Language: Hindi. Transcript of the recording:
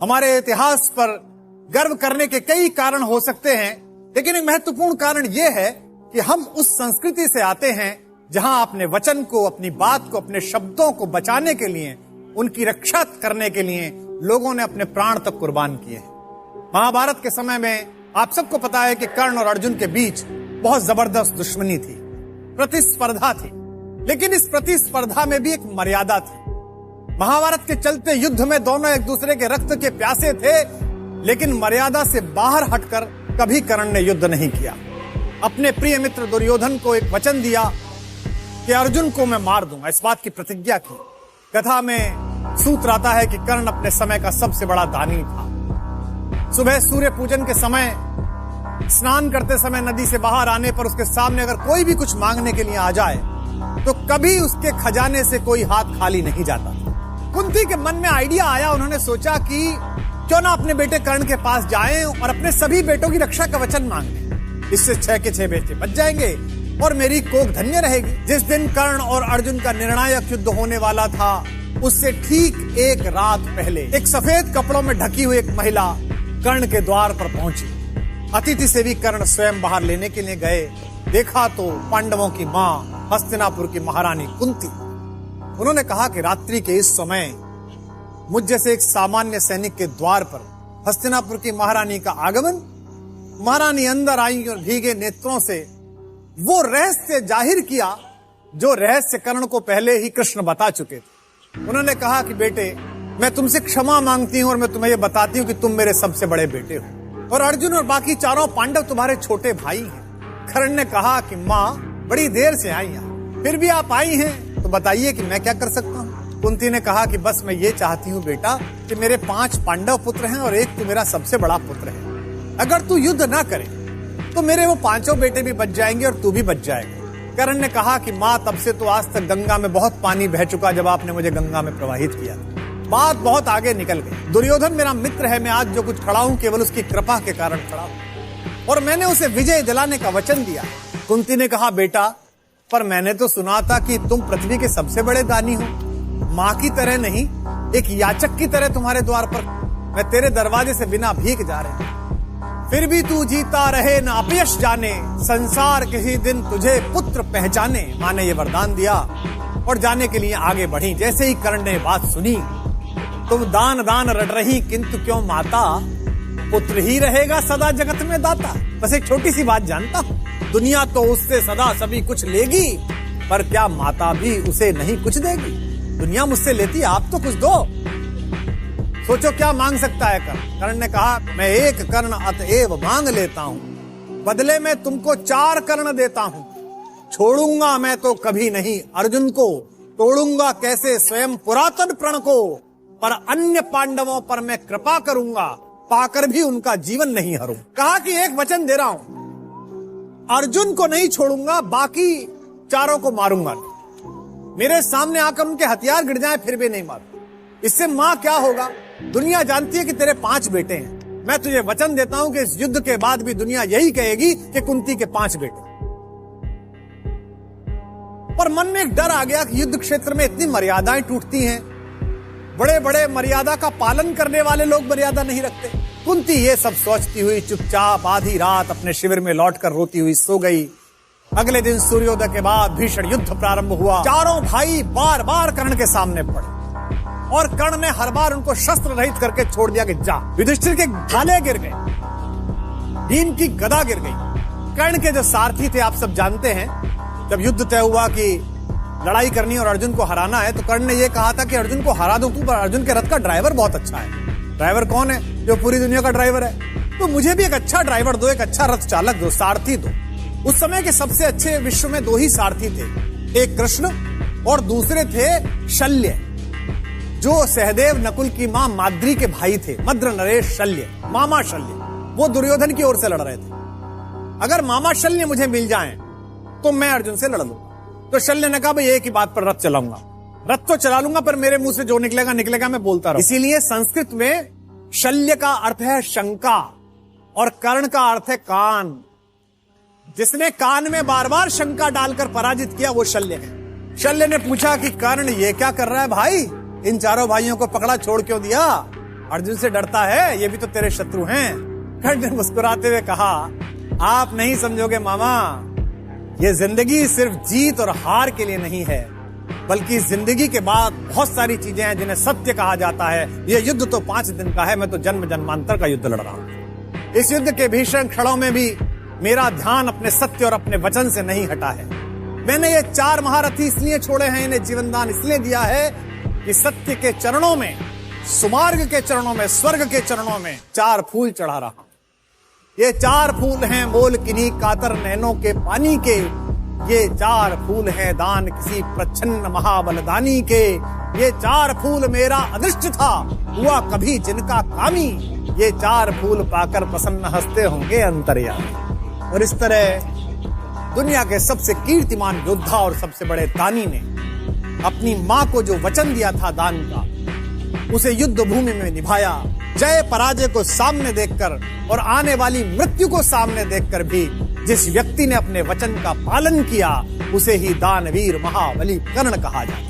हमारे इतिहास पर गर्व करने के कई कारण हो सकते हैं, लेकिन एक महत्वपूर्ण कारण यह है कि हम उस संस्कृति से आते हैं जहां अपने वचन को, अपनी बात को, अपने शब्दों को बचाने के लिए, उनकी रक्षा करने के लिए लोगों ने अपने प्राण तक कुर्बान किए हैं। महाभारत के समय में आप सबको पता है कि कर्ण और अर्जुन के बीच बहुत जबरदस्त दुश्मनी थी, प्रतिस्पर्धा थी, लेकिन इस प्रतिस्पर्धा में भी एक मर्यादा थी। महाभारत के चलते युद्ध में दोनों एक दूसरे के रक्त के प्यासे थे, लेकिन मर्यादा से बाहर हटकर कभी कर्ण ने युद्ध नहीं किया। अपने प्रिय मित्र दुर्योधन को एक वचन दिया कि अर्जुन को मैं मार दूंगा, इस बात की प्रतिज्ञा की। कथा में सूत्र आता है कि कर्ण अपने समय का सबसे बड़ा दानी था। सुबह सूर्य पूजन के समय स्नान करते समय नदी से बाहर आने पर उसके सामने अगर कोई भी कुछ मांगने के लिए आ जाए तो कभी उसके खजाने से कोई हाथ खाली नहीं जाता। कुंती के मन में आइडिया आया, उन्होंने सोचा कि क्यों ना अपने बेटे कर्ण के पास जाएं और अपने सभी बेटों की रक्षा का वचन मांग लें। इससे 6 के 6 बेटे बच जाएंगे और मेरी कोख धन्य रहेगी। जिस दिन कर्ण और अर्जुन का निर्णायक युद्ध होने वाला था, उससे ठीक एक रात पहले एक सफेद कपड़ों में ढकी हुई एक महिला कर्ण के द्वार पर पहुंची। अतिथि से भी कर्ण स्वयं बाहर लेने के लिए गए। देखा तो पांडवों की मां, हस्तिनापुर की महारानी कुंती। उन्होंने कहा कि रात्रि के इस समय मुझ जैसे एक सामान्य सैनिक के द्वार पर हस्तिनापुर की महारानी का आगमन। महारानी अंदर आई और भीगे नेत्रों से वो रहस्य जाहिर किया जो रहस्य कर्ण को पहले ही कृष्ण बता चुके थे। उन्होंने कहा कि बेटे, मैं तुमसे क्षमा मांगती हूं और मैं तुम्हें यह बताती हूं कि तुम मेरे सबसे बड़े बेटे हो और अर्जुन और बाकी चारों पांडव तुम्हारे छोटे भाई हैं। कर्ण ने कहा कि माँ, बड़ी देर से आई हैं, फिर भी आप आई हैं तो बताइए कि मैं क्या कर सकता हूँ। कुंती ने कहा कि बस मैं ये चाहती हूँ बेटा कि मेरे 5 पांडव पुत्र हैं और एक तू मेरा सबसे बड़ा पुत्र है। अगर तू युद्ध ना करे तो मेरे वो 5 बेटे भी बच जाएंगे और तू भी बच जाएगा। कर्ण ने कहा कि माँ, तब से तो आज तक गंगा में बहुत पानी बह चुका जब आपने मुझे गंगा में प्रवाहित किया। बात बहुत आगे निकल गई। दुर्योधन मेरा मित्र है, मैं आज जो कुछ खड़ा हूँ केवल उसकी कृपा के कारण खड़ा हूँ और मैंने उसे विजय दिलाने का वचन दिया। कुंती ने कहा, बेटा, पर मैंने तो सुना था कि तुम पृथ्वी के सबसे बड़े दानी हो। माँ की तरह नहीं, एक याचक की तरह तुम्हारे द्वार पर मैं तेरे दरवाजे से बिना भीख जा रहे हैं। फिर भी तू जीता रहे न अपयश जाने, संसार किसी दिन तुझे पुत्र पहचाने। माँ ने ये वरदान दिया और जाने के लिए आगे बढ़ी। जैसे ही कर्ण ने बात सुनी, तुम दान दान रट रही किंतु क्यों माता, पुत्र ही रहेगा सदा जगत में दाता। बस एक छोटी सी बात जानता हूं, दुनिया तो उससे सदा सभी कुछ लेगी, पर क्या माता भी उसे नहीं कुछ देगी। दुनिया मुझसे लेती, आप तो कुछ दो। सोचो क्या मांग सकता है कर्ण। कर्ण ने कहा, मैं 1 कर्ण अतएव मांग लेता हूं, बदले में तुमको 4 कर्ण देता हूं। छोड़ूंगा मैं तो कभी नहीं अर्जुन को, तोड़ूंगा कैसे स्वयं पुरातन प्रण को, पर अन्य पांडवों पर मैं कृपा करूंगा, पाकर भी उनका जीवन नहीं हरूं। कहा कि एक वचन दे रहा हूं, अर्जुन को नहीं छोड़ूंगा, बाकी चारों को मारूंगा। मेरे सामने आकर उनके हथियार गिर जाएं फिर भी नहीं मारूं। इससे मां क्या होगा? दुनिया जानती है कि तेरे 5 बेटे हैं। मैं तुझे वचन देता हूं कि इस युद्ध के बाद भी दुनिया यही कहेगी कि कुंती के 5 बेटे। पर मन में एक डर आ गया कि युद्ध क्षेत्र में इतनी मर्यादाएं टूटती हैं, बड़े बड़े मर्यादा का पालन करने वाले लोग मर्यादा नहीं रखते। कुंती ये सब सोचती हुई चुपचाप आधी रात अपने शिविर में लौटकर रोती हुई सो गई। अगले दिन सूर्योदय के बाद भीषण युद्ध प्रारंभ हुआ। चारों भाई बार बार कर्ण के सामने पड़े और कर्ण ने हर बार उनको शस्त्र रहित करके छोड़ दिया कि जा। युधिष्ठिर के भाले गिर गए, भीम की गदा गिर गई। कर्ण के जो सारथी थे आप सब जानते हैं, जब युद्ध तय हुआ कि लड़ाई करनी और अर्जुन को हराना है तो कर्ण ने यह कहा था कि अर्जुन को हरा दो तू, पर अर्जुन के रथ का ड्राइवर बहुत अच्छा है। ड्राइवर कौन है? जो पूरी दुनिया का ड्राइवर है। तो मुझे भी एक अच्छा ड्राइवर दो, एक अच्छा रथ चालक दो, सारथी दो। उस समय के सबसे अच्छे विश्व में 2 ही सारथी थे, एक कृष्ण और दूसरे थे शल्य, जो सहदेव नकुल की मां माद्री के भाई थे। मद्र नरेश शल्य, मामा शल्य, वो दुर्योधन की ओर से लड़ रहे थे। अगर मामा शल्य मुझे मिल जाएं तो मैं अर्जुन से लड़ लूंगा। तो शल्य ने कहा, भाई एक ही बात पर रथ चलाऊंगा, रथ तो चला लूंगा पर मेरे मुंह से जो निकलेगा निकलेगा, मैं बोलता रहूं। इसीलिए संस्कृत में शल्य का अर्थ है शंका और कर्ण का अर्थ है कान। जिसने कान में बार बार शंका डालकर पराजित किया वो शल्य है। शल्य ने पूछा कि कर्ण ये क्या कर रहा है भाई, इन चारों भाइयों को पकड़ा छोड़ क्यों दिया? अर्जुन से डरता है, ये भी तो तेरे शत्रु हैं। कर्ण ने मुस्कुराते हुए कहा, आप नहीं समझोगे मामा, ये जिंदगी सिर्फ जीत और हार के लिए नहीं है, बल्कि जिंदगी के बाद बहुत सारी चीजें हैं जिन्हें सत्य कहा जाता है। ये युद्ध तो 5 दिन का है, मैं तो जन्म जन्मांतर का युद्ध लड़ रहा हूं। इस युद्ध के भीषण क्षणों में भी मेरा ध्यान अपने सत्य और अपने वचन से नहीं हटा है। मैंने ये 4 महारथी इसलिए छोड़े हैं, इन्हें जीवनदान इसलिए दिया है कि सत्य के चरणों में, सुमार्ग के चरणों में, स्वर्ग के चरणों में 4 फूल चढ़ा रहा हूं। ये 4 फूल हैं मोल किन्हीं कातर नैनों के पानी के, ये 4 फूल हैं दान किसी प्रच्छन्न महाबलदानी के, ये 4 फूल मेरा अदृष्ट था हुआ कभी जिनका कामी, ये 4 फूल पाकर प्रसन्न हंसते होंगे अंतर्यामी। और इस तरह दुनिया के सबसे कीर्तिमान योद्धा और सबसे बड़े दानी ने अपनी मां को जो वचन दिया था दान का, उसे युद्ध भूमि में निभाया। जय पराजय को सामने देखकर और आने वाली मृत्यु को सामने देखकर भी जिस व्यक्ति ने अपने वचन का पालन किया, उसे ही दानवीर महाबली कर्ण कहा जाता है।